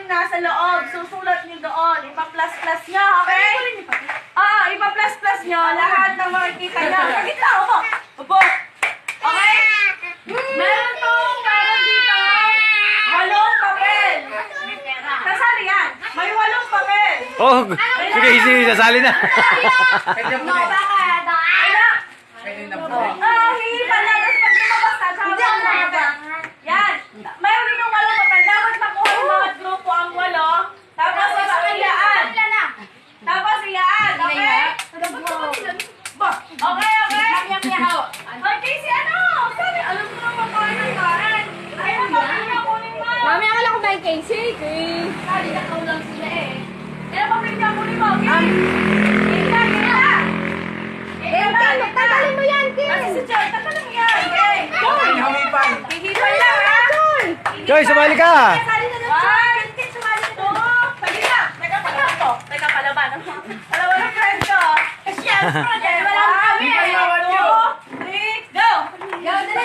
nasa loob. Susulat niyo doon. Ipa-plus-plus niyo, okay? Oo, ipa-plus-plus niyo lahat ng makikita niyo. Sa gitna, upo. Upo. Okay? Meron tong meron dito. 8 papel. Sasali yan. May 8 papel. Oh, sige, sige, sasali na. No, bakit? Hihipan na. Tapos pag lumabas na, sabi ang mga papel. Yan. Mayroon yung 8 papel. Dapat makuha yung mga grupo ang 8. Tapos iyaan. Tapos iyaan. Okay? Okay, okay? Okay, si ano? Sabi, alam ko naman kain ng kain. Ay, ang papel niya kunin mo. Mami, akala ko ba yung Casey? Sabi, nakaw lang sila eh. Ilang papel niya kunin mo, okay? Kita, kita. Tatalin mo yan, Kim! Kasi si Joy, tatanong yan. Okay. Hihipan lang, ha? Joy, sumali ka. Sali na lang, Joy. Kit, sumali na to. Pwede na. Teka, palaban. Teka, palaban. Palaban ng friend ko. Siyempre, dahil wala na kami. 2, 3, go! Go, dali,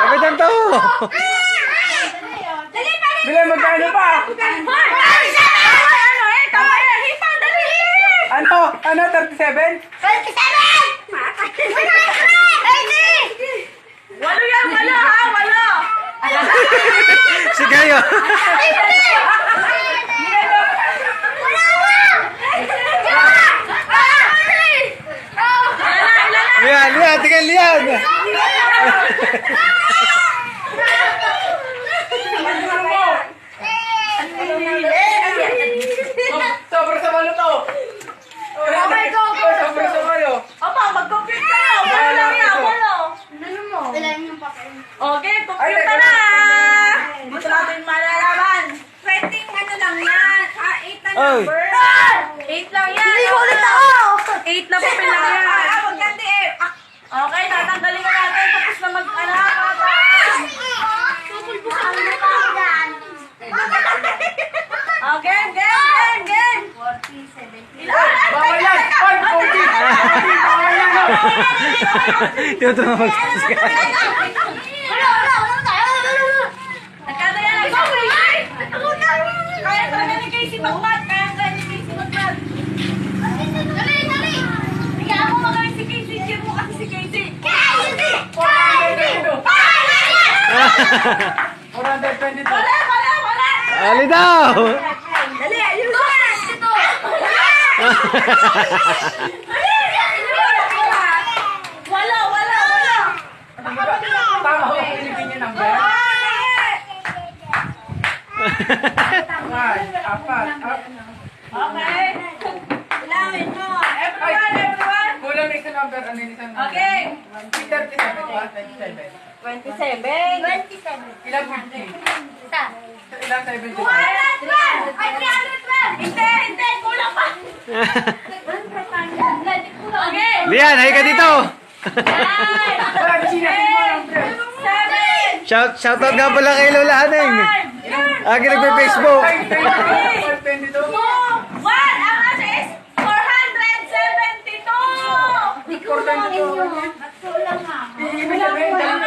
Kapitan to. Bilang magkano pa? Ano? 37? Walo yan, walo ha, walo. Si Gayo. Lian, lian, tingnan lian. Sobra sa malo to. Okay, go, go. Sobra sa malo. Opa, mag-compute kayo. Walo lang yan, walo. Okay, compute ka na. Gusto natin malalaman. Pwedeng ano lang yan. 8 na Oy. number. 8 lang yan. Hindi ko ulit ako! 8 na papel lang yan. Huwag ganti eh. Okay, tatanggalin mo natin. Tapos na mag-ano. Okay, game. Bawal yan! Ay, pogi! Bawal yan! Dito na mag-sas ka. Nagkano yan? Kaya talaga ni Casey magmat. Kaya ni Casey magmat. Kaya ako magaling si Casey. Cheer mo kasi si Casey. 422. Wala. Ali daw. Dali, ayun na. Ito. Wala. Tama ko pinipin niya number. 1, 4. Okay. Ilawin mo. Everyone. Kulang na isang number. Ano yung isang number? Okay. 37. 27. Ilang 50? Ilang 70? 212. Ay, 312. Hindi. Kulang pa. Okay. Lian, hay ka dito. 9, Wala, sinabi mo number. 7, Shoutout nga pala kay Lola Aneng. 5, Akin nagpe-Facebook. 422. 2, 1. Ang answer is 472. Ibig sabihin, dalawa.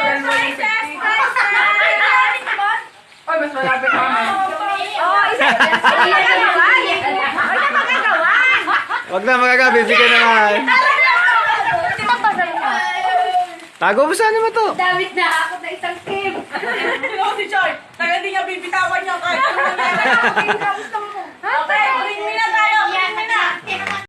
Ay, mas malapit namin. Wag na magagabi, bigyan na nga. Tago mo sana mo to. Damit na ako na isang Kim. Si Joy, taga di niya bibitawan niya kahit ano nangyari.